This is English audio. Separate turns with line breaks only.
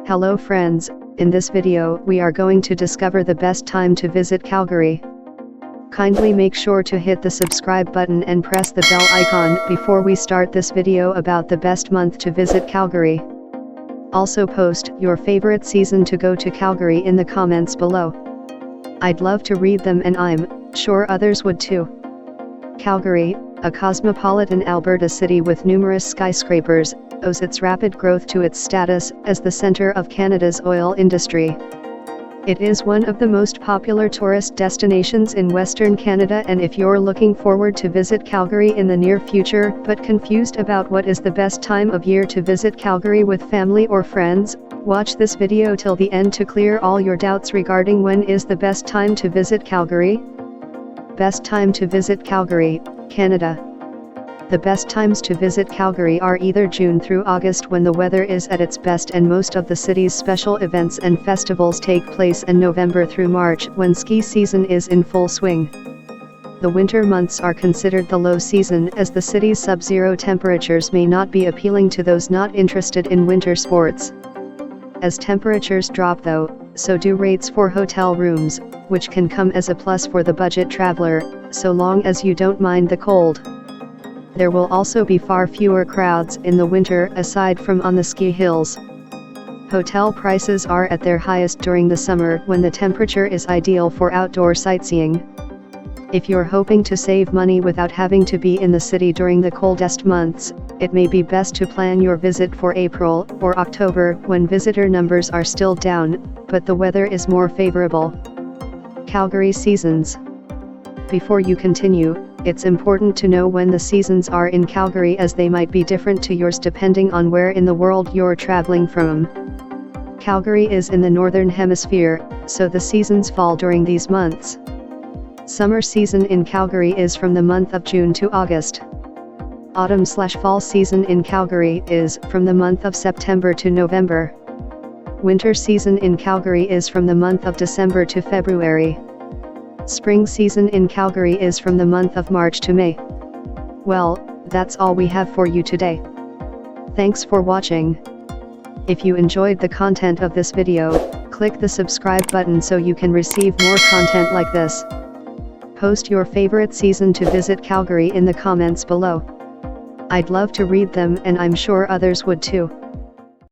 Hello friends, in this video we are going to discover the best time to visit Calgary. Kindly make sure to hit the subscribe button and press the bell icon before we start this video about the best month to visit Calgary. Also post your favorite season to go to Calgary in the comments below. I'd love to read them and I'm sure others would too. Calgary, a cosmopolitan Alberta city with numerous skyscrapers, owes its rapid growth to its status as the centre of Canada's oil industry. It is one of the most popular tourist destinations in Western Canada, and if you're looking forward to visit Calgary in the near future but confused about what is the best time of year to visit Calgary with family or friends, watch this video till the end to clear all your doubts regarding when is the best time to visit Calgary. Best time to visit Calgary, Canada. The best times to visit Calgary are either June through August when the weather is at its best and most of the city's special events and festivals take place, and November through March when ski season is in full swing. The winter months are considered the low season as the city's sub-zero temperatures may not be appealing to those not interested in winter sports. As temperatures drop though, so do rates for hotel rooms, which can come as a plus for the budget traveler, so long as you don't mind the cold. There will also be far fewer crowds in the winter aside from on the ski hills. Hotel prices are at their highest during the summer when the temperature is ideal for outdoor sightseeing. If you're hoping to save money without having to be in the city during the coldest months, it may be best to plan your visit for April or October when visitor numbers are still down, but the weather is more favorable. Calgary seasons. Before you continue, it's important to know when the seasons are in Calgary, as they might be different to yours depending on where in the world you're traveling from. Calgary is in the northern hemisphere, so the seasons fall during these months. Summer season in Calgary is from the month of June to August. Autumn/fall season in Calgary is from the month of September to November. Winter season in Calgary is from the month of December to February. Spring season in Calgary is from the month of March to May. Well, that's all we have for you today. Thanks for watching. If you enjoyed the content of this video, click the subscribe button so you can receive more content like this. Post your favorite season to visit Calgary in the comments below. I'd love to read them and I'm sure others would too.